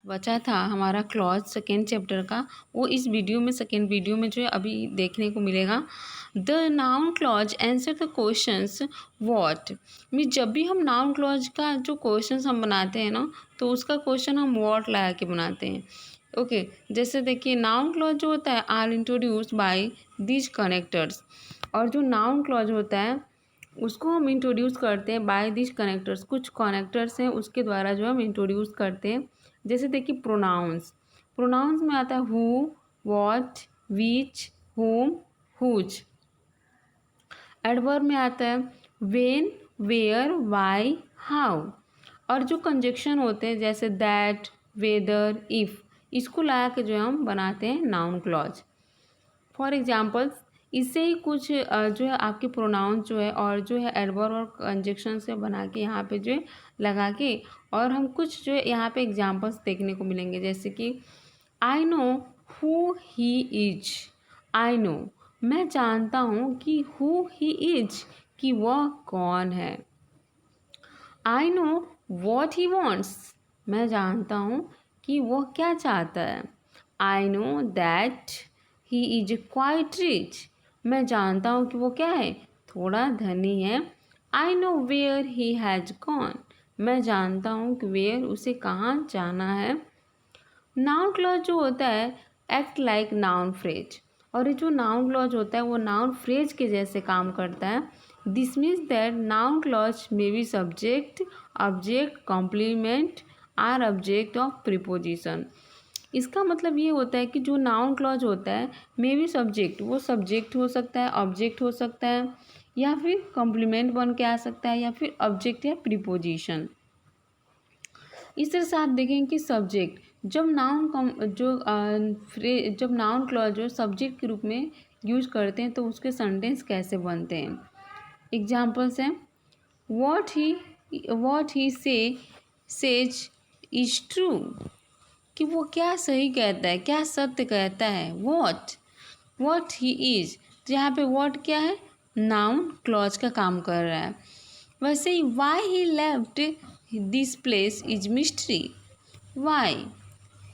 बचा था हमारा क्लॉज सेकेंड चैप्टर का, वो इस वीडियो में सेकेंड वीडियो में जो है अभी देखने को मिलेगा। The noun clause answer the questions what. Mean जब भी हम नाउन क्लॉज का जो क्वेश्चंस हम बनाते हैं ना, तो उसका क्वेश्चन हम व्हाट लगा के बनाते हैं। ओके जैसे देखिए नाउन क्लॉज जो होता है are introduced by these connectors, और जो नाउन क्लॉज होता है उसको हम इंट्रोड्यूस करते हैं बाय दिस कनेक्टर्स। कुछ कनेक्टर्स हैं उसके द्वारा जो हम इंट्रोड्यूस करते हैं। जैसे देखिए प्रोनाउंस, प्रोनाउंस में आता है who, what, which, whom, whose. Adverb में आता है व्हेन, वेयर, व्हाई, हाउ। और जो कंजक्शन होते हैं जैसे दैट, वेदर, इफ, इसको ला के जो हम बनाते हैं नाउन क्लॉज। फॉर एग्जाम्पल्स इससे ही कुछ जो है आपके प्रोनाउंस जो है और जो है एडवर्ब और कंजक्शन से बना के यहाँ पे जो है लगा के, और हम कुछ जो है यहाँ पे एग्जाम्पल्स देखने को मिलेंगे। जैसे कि I know who he is. I know, मैं जानता हूँ कि हु ही इज, कि वह कौन है। I know what he wants, मैं जानता हूँ कि वह क्या चाहता है। I know that he is quite rich, मैं जानता हूँ कि वो क्या है, थोड़ा धनी है। I know where he has gone, मैं जानता हूँ कि वेयर, उसे कहाँ जाना है। नाउन क्लॉज जो होता है एक्ट लाइक नाउन फ्रेज, और ये जो नाउन क्लॉज होता है वो नाउन फ्रेज के जैसे काम करता है। This means that noun clause may be subject, object, complement or object of preposition. इसका मतलब ये होता है कि जो नाउन क्लॉज होता है मे बी सब्जेक्ट, वो सब्जेक्ट हो सकता है, ऑब्जेक्ट हो सकता है, या फिर कॉम्प्लीमेंट बन के आ सकता है, या फिर ऑब्जेक्ट या प्रीपोजिशन। इस तरह से आप देखेंगे कि सब्जेक्ट जब जब नाउन क्लॉज जो सब्जेक्ट के रूप में यूज करते हैं तो उसके सेंटेंस कैसे बनते हैं। एग्जाम्पल्स हैं what he says is true, कि वो क्या सही कहता है, क्या सत्य कहता है। वॉट ही इज, तो यहाँ पे वॉट क्या है, नाउन क्लॉज का काम कर रहा है। वैसे ही why he left this place is mystery, why.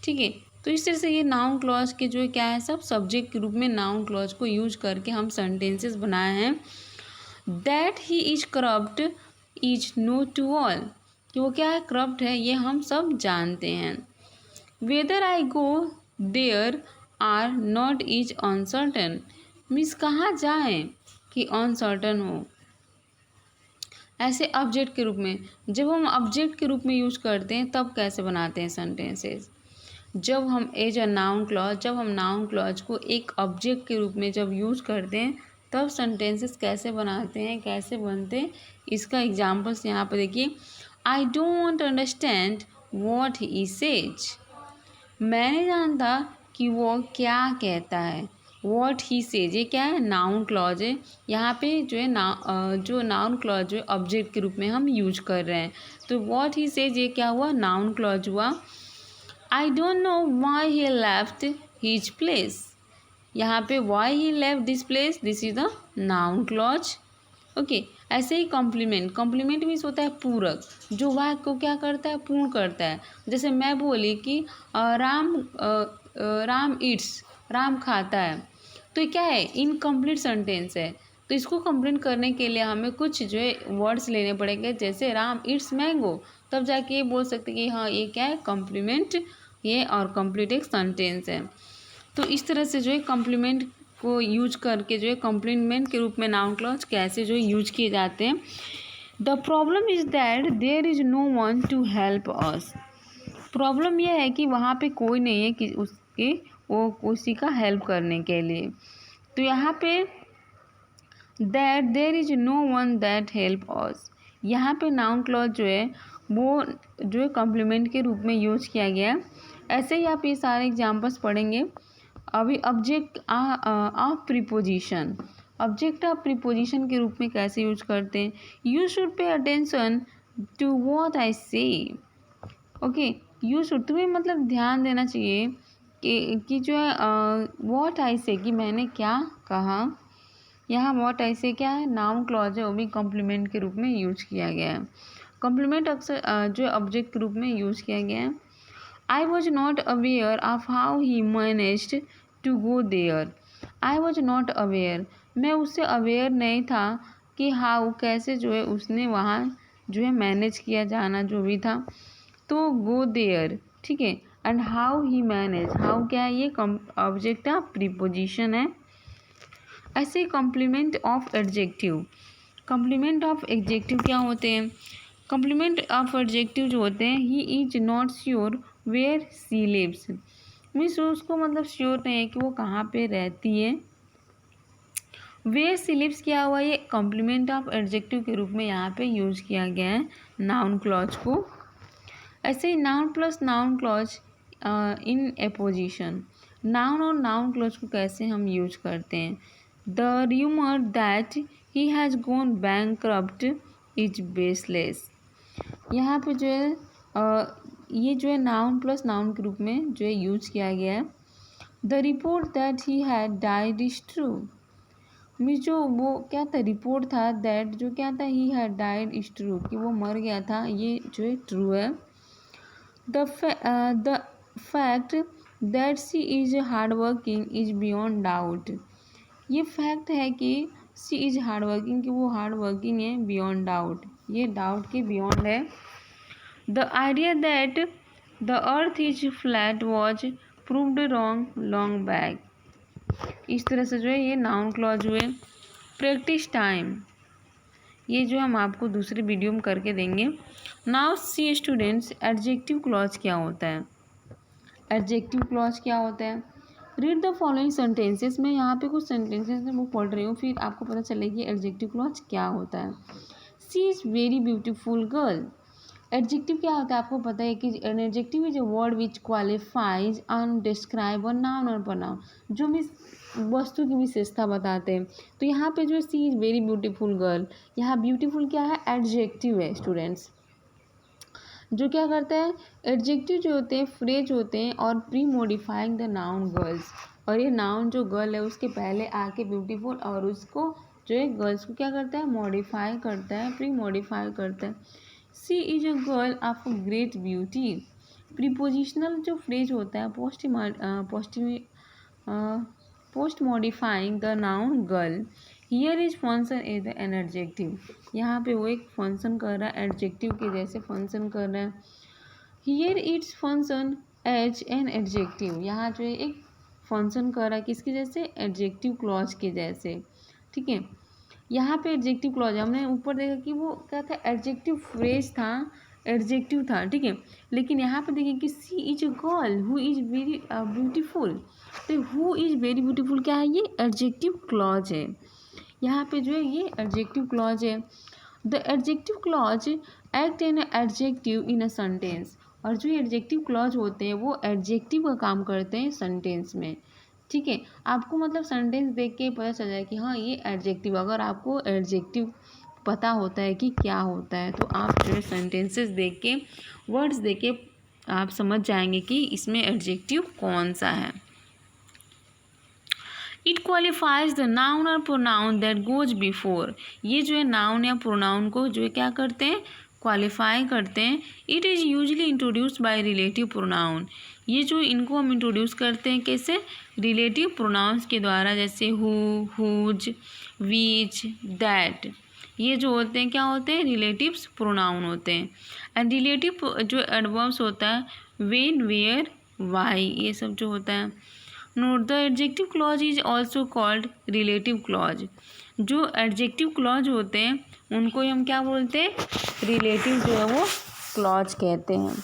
ठीक है, तो इस तरह से ये नाउन क्लॉज के जो क्या है सब सब्जेक्ट के रूप में नाउन क्लॉज को यूज करके हम सेंटेंसेस बनाए हैं। That he is corrupt is know to all, कि वो क्या है, करप्ट है, ये हम सब जानते हैं। Whether I go there or not is uncertain, means कहाँ जाएं कि अनसर्टन हो। ऐसे ऑब्जेक्ट के रूप में, जब हम ऑब्जेक्ट के रूप में यूज करते हैं तब कैसे बनाते हैं सेंटेंसेस। जब हम एज अ नाउन क्लॉज, जब हम नाउन क्लॉज को एक ऑब्जेक्ट के रूप में जब यूज करते हैं तब सेंटेंसेस कैसे बनाते हैं, कैसे बनते हैं। इसका एग्जाम्पल्स यहाँ पर देखिए। I don't understand what he says, मैं नहीं जानता कि वो क्या कहता है। वॉट ही सेज ये क्या है, नाउन क्लॉज है। यहाँ पे जो है जो नाउन क्लॉज जो है ऑब्जेक्ट के रूप में हम यूज कर रहे हैं, तो वॉट ही सेज ये क्या हुआ, नाउन क्लॉज हुआ। I don't know why he left his place, यहाँ पे Y he left this place, this is the noun clause. Okay ऐसे ही कॉम्प्लीमेंट, कॉम्प्लीमेंट मीन्स होता है पूरक, जो वाक्य को क्या करता है, पूर्ण करता है। जैसे मैं बोली कि राम ईट्स, राम खाता है, तो ये क्या है, इनकम्प्लीट सेंटेंस है। तो इसको कंप्लीट करने के लिए हमें कुछ जो है वर्ड्स लेने पड़ेंगे, जैसे राम ईट्स मैंगो, तब जाके ये बोल सकते कि हाँ ये क्या है, कॉम्प्लीमेंट ये और कंप्लीट एक सेंटेंस है। तो इस तरह से जो है कॉम्प्लीमेंट को यूज करके जो है कॉम्प्लीमेंट के रूप में नाउन क्लॉज कैसे जो यूज किए जाते हैं। The problem is that there is no one to help us, problem यह है कि वहाँ पे कोई नहीं है कि उसके वो उसी का हेल्प करने के लिए। तो यहाँ पे that there is no one that help us, यहाँ पे नाउन क्लॉज जो है वो जो है कॉम्प्लीमेंट के रूप में यूज किया गया। ऐसे ही आप ये सारे एग्जाम्पल्स पढ़ेंगे। अभी object of preposition, object of preposition के रूप में कैसे यूज करते हैं। You should pay attention to what I say, okay you should, तुम्हें मतलब ध्यान देना चाहिए कि जो है व्हाट आई से, कि मैंने क्या कहा। यहाँ व्हाट आई से क्या है, नाउन क्लॉज है, वो भी कॉम्प्लीमेंट के रूप में यूज किया गया है। कॉम्प्लीमेंट अक्सर जो है ऑब्जेक्ट के रूप में यूज किया गया है। I was not aware of how he managed to go there. I was not aware, मैं उससे अवेयर नहीं था कि हाउ कैसे जो है उसने वहाँ जो है मैनेज किया जाना जो भी था। तो गो देयर, ठीक है। And how he manage, how क्या है, ये ऑब्जेक्ट है, प्रीपोजिशन है। ऐसे complement of adjective, complement of adjective क्या होते हैं? कॉम्प्लीमेंट ऑफ एडजेक्टिव जो होते हैं, he is not sure where she lives, means उसको मतलब श्योर नहीं है कि वो कहाँ पे रहती है। वेयर सी लिव्स क्या हुआ, ये कॉम्प्लीमेंट ऑफ एडजेक्टिव के रूप में यहाँ पे यूज किया गया है नाउन क्लॉज को। ऐसे ही नाउन प्लस नाउन क्लॉज इन एपोजिशन, नाउन और नाउन क्लॉज को कैसे हम यूज करते हैं? The rumour that he has gone bankrupt is baseless. यहाँ पे जो है ये जो है नाउन प्लस नाउन के रूप में जो है यूज किया गया है। The report that he had died is true, means जो वो क्या था, रिपोर्ट था, दैट जो क्या था, he had died is true, कि वो मर गया था, ये जो है ट्रू है। The fact that she is hard working is beyond doubt, ये फैक्ट है कि सी इज हार्ड वर्किंग, कि वो हार्ड वर्किंग है, बियॉन्ड डाउट, ये डाउट के बियॉन्ड है। The idea that the earth is flat was proved wrong long back, इस तरह से जो है ये नाउन क्लॉज हुए। प्रैक्टिस टाइम, ये जो हम आपको दूसरे वीडियो में करके देंगे। Now see students, adjective clause क्या होता है? एडजेक्टिव क्लॉज क्या होता है? रीड द फॉलोइंग सेंटेंसेस, मैं यहाँ पे कुछ सेंटेंसेस वो पढ़ रही हूँ, फिर आपको पता चलेगी एडजेक्टिव क्लॉज क्या होता है। She is very beautiful girl, adjective क्या होता है आपको पता है कि an adjective is a word which qualifies and describe a noun और प्रोनाउन, जो भी वस्तु की विशेषता बताते हैं। तो यहाँ पे जो सी इज़ वेरी ब्यूटीफुल गर्ल, यहाँ ब्यूटीफुल क्या है, एडजेक्टिव है स्टूडेंट्स, जो क्या करता है, एडजेक्टिव जो होते हैं फ्रेज होते हैं और pre modifying the noun girls, और ये नाउन जो गर्ल है उसके पहले आके ब्यूटीफुल और उसको जो है गर्ल्स को क्या करता है, मॉडिफाई करता है, प्री मॉडिफाई करता है। She is a girl of great beauty, prepositional जो फ्रेज होता है post modifying the noun girl. Here is function is an adjective, यहाँ पे वो एक फंक्शन कर रहा है, एडजेक्टिव के जैसे फंक्शन कर रहा है। Here its function as an adjective, यहाँ जो है एक फंक्शन कर रहा है किसके जैसे, एडजेक्टिव क्लॉज के जैसे, ठीक है। यहाँ पे एडजेक्टिव क्लॉज हमने ऊपर देखा कि वो क्या था, एडजेक्टिव फ्रेज था, एडजेक्टिव था, ठीक है। लेकिन यहाँ पे देखिए कि she is a girl who is very beautiful, तो हु इज वेरी ब्यूटीफुल क्या है, ये एडजेक्टिव क्लॉज है, यहाँ पे जो है ये एडजेक्टिव क्लॉज है। The adjective clause act in adjective in a sentence, और जो एडजेक्टिव क्लॉज होते हैं वो एडजेक्टिव का काम करते हैं सेंटेंस में, ठीक है। आपको मतलब सेंटेंस देख के पता चल जाए कि हाँ ये एडजेक्टिव, अगर आपको एडजेक्टिव पता होता है कि क्या होता है तो आप जो है सेंटेंसेस देख के, वर्ड्स देख के आप समझ जाएंगे कि इसमें एडजेक्टिव कौन सा है। इट क्वालिफाइज द नाउन और प्रोनाउन दैट गोज बिफोर, ये जो है नाउन या प्रोनाउन को जो है क्या करते हैं, क्वालिफाई करते हैं। It is usually introduced by relative pronoun, ये जो इनको हम इंट्रोड्यूस करते हैं कैसे, रिलेटिव प्रोनाउंस के द्वारा, जैसे हु, हुज, वीच, दैट, ये जो होते हैं क्या होते हैं, रिलेटिव्स प्रोनाउन होते हैं। एंड रिलेटिव जो एडवर्ब्स होता है, वेन, वेयर, वाई, ये सब जो होता है। Note the adjective clause is also called relative clause, जो एडजेक्टिव क्लॉज होते हैं उनको हम क्या बोलते हैं, रिलेटिव जो है वो क्लॉज कहते हैं।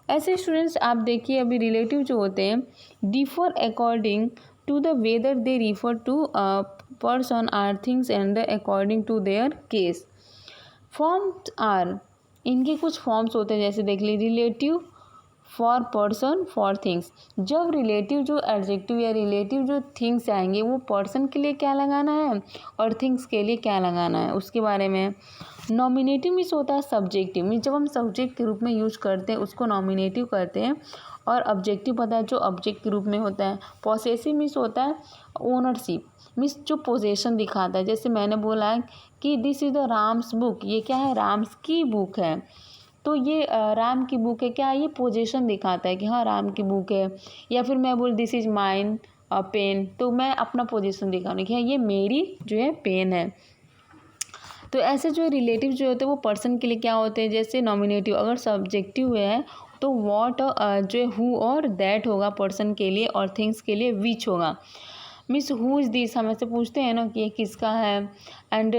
ऐसे स्टूडेंट्स आप देखिए, अभी रिलेटिव जो होते हैं differ according to the whether they refer to a person or things and according to their case. Forms are, इनके कुछ फॉर्म्स होते हैं, जैसे देख लीजिए relative for person, for things, जब रिलेटिव जो एडजेक्टिव या रिलेटिव जो थिंग्स आएंगे वो पर्सन के लिए क्या लगाना है और थिंग्स के लिए क्या लगाना है उसके बारे में। नॉमिनेटिव मीन्स होता है सब्जेक्टिव, मीन्स जब हम सब्जेक्ट के रूप में यूज करते हैं उसको नॉमिनेटिव करते हैं, और ऑब्जेक्टिव पता है जो ऑब्जेक्ट के रूप में होता है। पॉसेसिव मीन्स होता है ओनरशिप, मीन्स जो पोजेशन दिखाता है, जैसे मैंने बोला है कि this is the Ram's book, ये क्या है, राम्स की बुक है, तो ये राम की बुक है, क्या ये पोजीशन दिखाता है कि हाँ राम की बुक है। या फिर मैं बोल दिस इज माइन पेन, तो मैं अपना पोजीशन दिखा रही हूँ कि हाँ ये मेरी जो है पेन है। तो ऐसे जो रिलेटिव जो होते हैं वो पर्सन के लिए क्या होते हैं, जैसे नॉमिनेटिव अगर सब्जेक्टिव है तो वॉट जो है हु और दैट होगा पर्सन के लिए, और थिंग्स के लिए विच होगा। मीन्स हु इज़ दिस, हम ऐसे पूछते हैं ना कि ये किसका है, and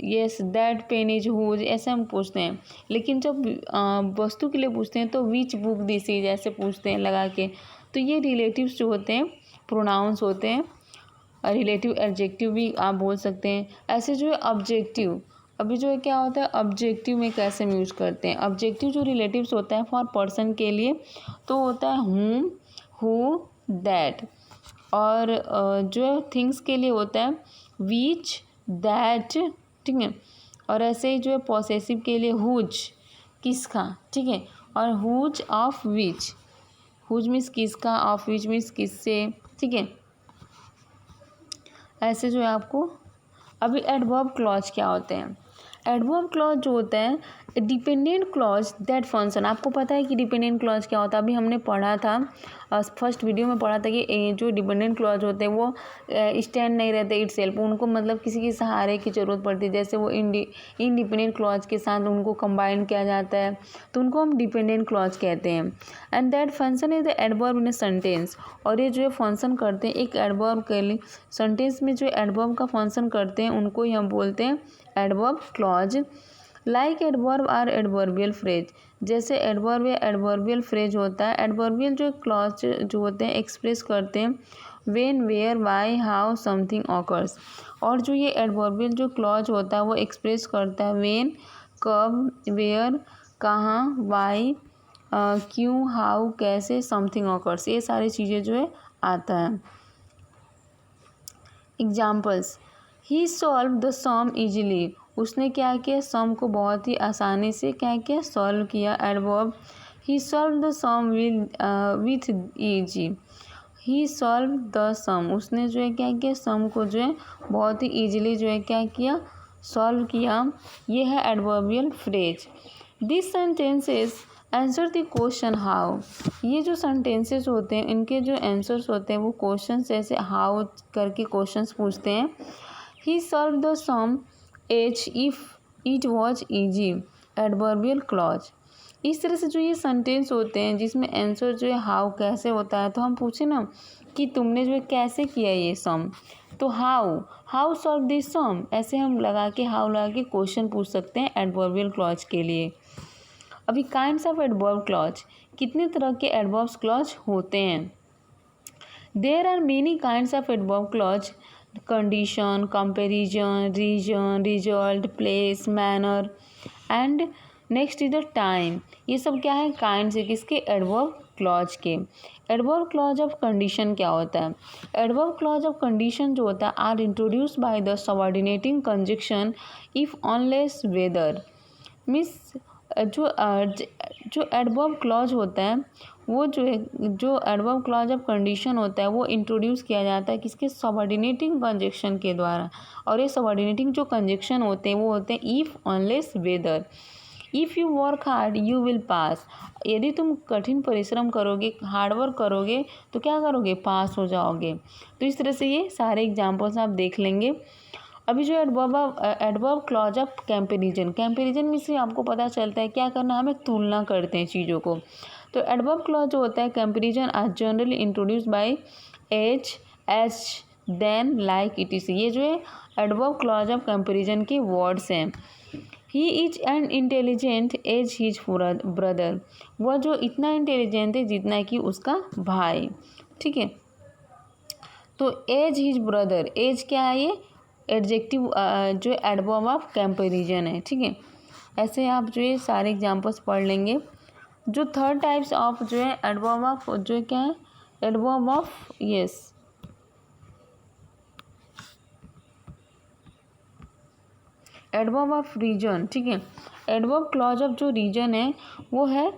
yes that pen is whose, ऐसे हम पूछते हैं। लेकिन जब वस्तु के लिए पूछते हैं तो विच बुक दिस इज ऐसे पूछते हैं लगा के। तो ये रिलेटिव्स जो होते हैं प्रोनाउंस होते हैं, रिलेटिव एडजेक्टिव भी आप बोल सकते हैं। ऐसे जो है ऑब्जेक्टिव, अभी जो है क्या होता है ऑब्जेक्टिव में कैसे हम यूज़ करते हैं। ऑब्जेक्टिव जो रिलेटिव्स होता है फॉर पर्सन के लिए तो होता है हुम, हु, दैट, और जो थिंग्स के लिए होता है विच, दैट, ठीक है। और ऐसे ही जो है पॉसेसिव के लिए हुज, किसका, ठीक है, और whose of which, whose means किसका, ऑफ विच मीन्स किससे, ठीक है। ऐसे जो है आपको अभी एडवर्ब क्लॉज क्या होते हैं। एडवर्ब क्लॉज जो होता है डिपेंडेंट क्लॉज दैट फंक्शन, आपको पता है कि डिपेंडेंट क्लॉज क्या होता है, अभी हमने पढ़ा था फर्स्ट वीडियो में पढ़ा था कि जो डिपेंडेंट क्लॉज होते हैं वो स्टैंड नहीं रहते इटसेल्फ, उनको मतलब किसी के सहारे की ज़रूरत पड़ती है। जैसे वो इनडिपेंडेंट क्लॉज के साथ उनको कंबाइन किया जाता है तो उनको हम डिपेंडेंट क्लॉज कहते हैं। And that function is the adverb in a sentence, और ये जो है फंक्शन करते हैं एक एडवर्ब के लिए, सेंटेंस में जो एडवर्ब का फंक्शन करते हैं उनको ही हम बोलते हैं adverb clause. Like adverb or adverbial phrase, जैसे एडवर्ब या एडवर्बियल फ्रेज होता है। एडवर्बियल जो क्लॉज जो होते हैं एक्सप्रेस करते हैं when, where, why, how something occurs, और जो ये एडवर्बियल जो क्लॉज होता है वो एक्सप्रेस करता है व्हेन, कब, वेयर, कहाँ, वाई, क्यों, हाउ, कैसे, समथिंग ऑकर्स, ये सारी चीज़ें जो है आता है। Examples, he solve the sum easily, उसने क्या किया सम को बहुत ही आसानी से क्या किया सॉल्व किया। Adverb, he solve the sum with easy, he solve the sum, उसने जो है क्या किया सम को जो है बहुत ही ईजिली जो है क्या किया सॉल्व किया। ये है adverbial phrase. This sentences answer the question how, ये जो सेंटेंसेस होते हैं इनके जो आंसर्स होते हैं वो क्वेश्चन जैसे हाउ करके क्वेश्चंस पूछते हैं। He solve the sum as if it was easy, adverbial clause. इस तरह से जो ये सेंटेंस होते हैं जिसमें आंसर जो है हाउ कैसे होता है, तो हम पूछे ना कि तुमने जो है कैसे किया ये सम, तो हाउ सॉल्व दिस सम, ऐसे हम लगा के हाउ लगा के क्वेश्चन पूछ सकते हैं एडवर्बियल क्लॉज के लिए। अभी काइंड्स ऑफ एडवर्ब क्लॉज, कितने तरह के एडवर्ब क्लॉज होते हैं। There are many kinds of adverb clause, condition, comparison, reason, result, place, manner, and next is the time. ये सब क्या है काइंड्स है किसके एडवर्ब क्लॉज के। एडवर्ब क्लॉज ऑफ कंडीशन क्या होता है। एडवर्ब क्लॉज ऑफ कंडीशन जो होता है are introduced by the subordinating conjunction if unless whether, means जो एडवर्ब क्लॉज होता है वो जो है जो एडवर्ब क्लॉज ऑफ कंडीशन होता है वो इंट्रोड्यूस किया जाता है किसके सबऑर्डिनेटिंग कंजक्शन के द्वारा। और ये सबऑर्डिनेटिंग जो कंजक्शन होते हैं वो होते हैं if, unless, whether. If you work hard you will pass, यदि तुम कठिन परिश्रम करोगे हार्डवर्क करोगे तो क्या करोगे पास हो जाओगे। तो इस तरह से ये सारे एग्जाम्पल्स आप देख लेंगे। अभी जो एडवर्ब क्लॉज ऑफ कंपैरिजन में से आपको पता चलता है क्या करना, हमें तुलना करते हैं चीज़ों को। तो एडवर्ब क्लॉज जो होता है comparison are generally introduced by as, as, than, like, etc, ये जो है एडवर्ब क्लॉज ऑफ कंपैरिजन के वर्ड्स हैं। He is an intelligent as his brother, वह जो इतना इंटेलिजेंट है जितना कि उसका भाई, ठीक है। तो एज हिज ब्रदर, एज क्या है ये एडजेक्टिव जो एडवर्ब ऑफ कंपैरिजन है, ठीक है। ऐसे आप जो ये सारे एग्जांपल्स पढ़ लेंगे। जो थर्ड टाइप्स ऑफ जो है एडवर्ब ऑफ जो क्या है adverb of adverb of reason, ठीक है। एडवर्ब क्लॉज ऑफ जो रीजन है वो है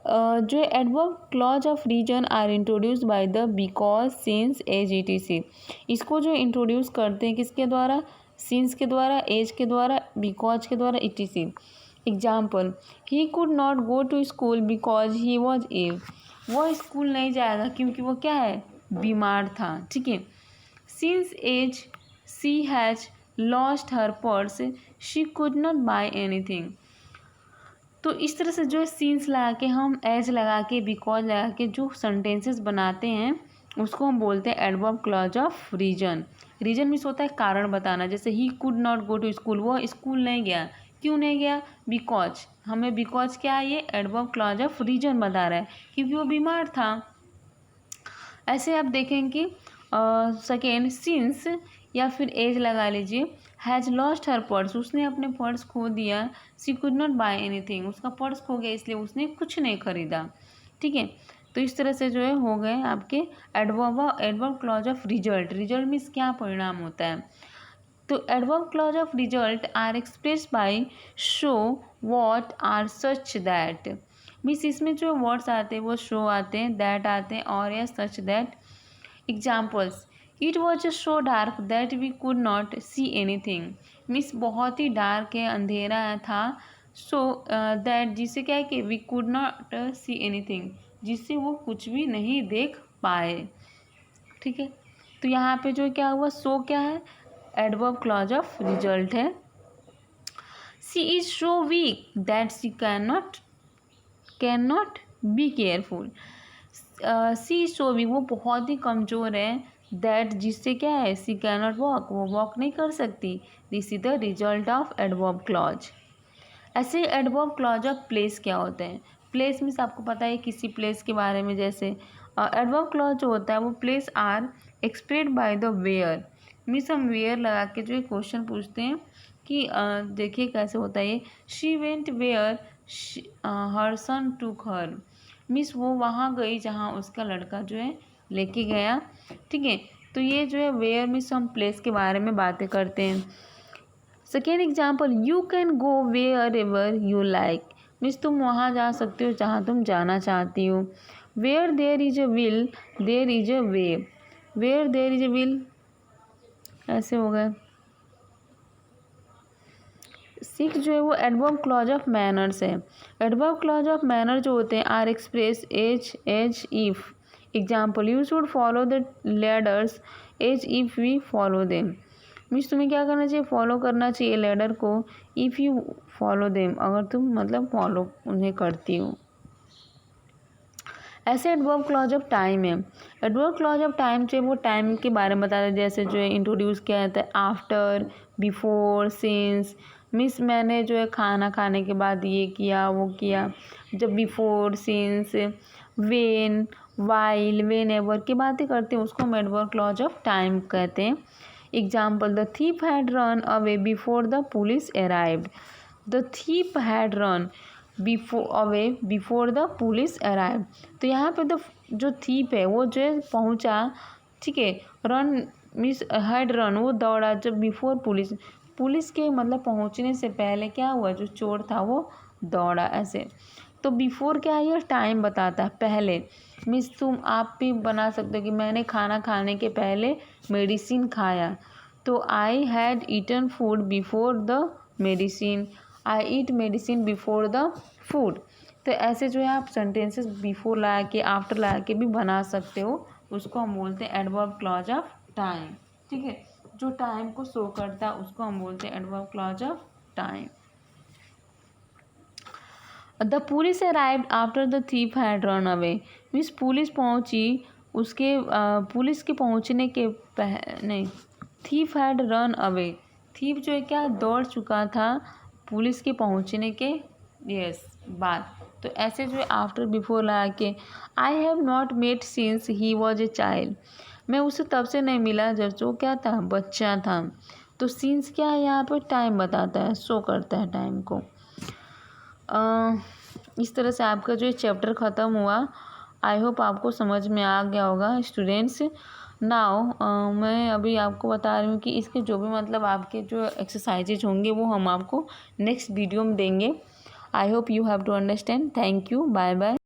जो adverb clause of reason are introduced by the because, since, as, etc, इसको जो इंट्रोड्यूस करते हैं किसके द्वारा सिंस के द्वारा, एज के द्वारा, बिकॉज के द्वारा, etc. Example, he could not go to school because he was ill. वो स्कूल नहीं जाएगा क्योंकि वो क्या है, बीमार था। ठीक है। Since as she has lost her purse she could not buy anything. तो इस तरह से जो सीन्स लगा के, हम एज लगा के, बिकॉज लगा के जो सेंटेंसेस बनाते हैं उसको हम बोलते हैं adverb clause of reason. Reason means होता है कारण बताना। जैसे he could not go to school, वो स्कूल नहीं गया, क्यों नहीं गया, बिकॉज। हमें बिकॉज क्या है, ये एडवर्ब क्लॉज ऑफ रीजन बता रहा है, क्योंकि वो बीमार था। ऐसे आप देखेंगे सेकेंड, सिंस या फिर एज लगा लीजिए, हैज़ लॉस्ट हर पर्स, उसने अपने पर्स खो दिया। सी कुड नॉट बाय एनीथिंग, उसका पर्स खो गया इसलिए उसने कुछ नहीं खरीदा। ठीक है। तो इस तरह से जो है हो गए आपके adverb clause of result. Result means क्या, परिणाम होता है। तो adverb clause of result are express by so, what, or, such, that. Means इसमें जो वर्ड्स आते हैं वो शो आते हैं, दैट आते हैं, और या such that. Examples, it was so dark that we could not see anything. Means बहुत ही डार्क है, अंधेरा था। सो दैट जिससे क्या है कि we could not see anything, जिससे वो कुछ भी नहीं देख पाए। ठीक है। तो यहाँ पे जो क्या हुआ, सो क्या है, एडवर्ब क्लॉज ऑफ रिजल्ट है। She is so weak that she can not be careful. She is so weak, वो बहुत ही कमज़ोर है। दैट जिससे क्या है, सी कैन नॉट वॉक, वो वॉक नहीं कर सकती। This is the result of adverb clause. ऐसे एडवर्ब क्लॉज ऑफ प्लेस क्या होते हैं। प्लेस मीन्स आपको पता है किसी प्लेस के बारे में। जैसे एडवर्ब क्लॉज जो होता है वो place are expressed by the where. Means हम वेयर लगा के जो क्वेश्चन पूछते हैं कि देखिए कैसे होता है ये। शी वेंट वेयर हर सन टूक हर। मीन्स वो वहाँ गई जहाँ उसका लड़का जो है लेके गया। ठीक है। तो ये जो है वेयर मीन्स हम प्लेस के बारे में बातें करते हैं। Second example, you can go wherever you like. Means तुम वहाँ जा सकते हो जहाँ तुम जाना चाहती हो। Where there is a will there is a way. Where there is a will ऐसे हो गए। सिक्स जो है वो एडवर्ब क्लॉज ऑफ मैनर्स है। एडवर्ब क्लॉज ऑफ मैनर जो होते हैं are express as if. Example, you should follow the leaders as if we follow them. Means तुम्हें क्या करना चाहिए, फॉलो करना चाहिए लेडर को, इफ़ यू फॉलो देम, अगर तुम मतलब फॉलो उन्हें करती हो। ऐसे एडवर्ब क्लॉज ऑफ टाइम है। एडवर्ब क्लॉज ऑफ टाइम जो है वो टाइम के बारे में बताते हैं। जैसे जो है इंट्रोड्यूस किया जाता है आफ्टर, बिफोर, सिंस। मीन्स मैंने जो है खाना खाने के बाद ये किया वो किया। जब before, since, when, while, when ever की बातें करते हैं उसको हम एडवर्ब क्लॉज ऑफ टाइम कहते हैं। Example, the thief had run away before the police arrived. The thief had run before the police arrive. तो यहाँ पे द जो थीप है वो जो है पहुँचा। ठीक है। रन मीन्स हैड रन, वो दौड़ा जब बिफोर पुलिस के मतलब पहुँचने से पहले क्या हुआ, जो चोर था वो दौड़ा। ऐसे तो बिफोर क्या है, ये टाइम बताता है, पहले। मीन्स तुम आप भी बना सकते हो कि मैंने खाना खाने के पहले मेडिसिन खाया। तो I had eaten food before the medicine, I eat medicine before the food. तो ऐसे जो है आप सेंटेंसेस बिफोर ला के आफ्टर ला के भी बना सकते हो। उसको हम बोलते हैं एडवर्ब क्लॉज ऑफ टाइम। ठीक है। जो टाइम को शो करता है उसको हम बोलते हैं adverb clause of time. The police arrived after the thief had run away. Means police पहुंची उसके पुलिस के पहुंचने के नहीं, thief had run away. Thief जो है क्या, दौड़ चुका था पुलिस के पहुंचने के बाद। तो ऐसे जो है आफ्टर बिफोर लगा के। I have not met since he was a child. मैं उसे तब से नहीं मिला जब जो क्या था, बच्चा था। तो सिंस क्या है, यहाँ पर टाइम बताता है, शो करता है टाइम को। इस तरह से आपका जो चैप्टर ख़त्म हुआ। आई होप आपको समझ में आ गया होगा स्टूडेंट्स। नाउ मैं अभी आपको बता रही हूँ कि इसके जो भी मतलब आपके जो एक्सरसाइजेज होंगे वो हम आपको नेक्स्ट वीडियो में देंगे। I hope you have to understand. Thank you, bye bye.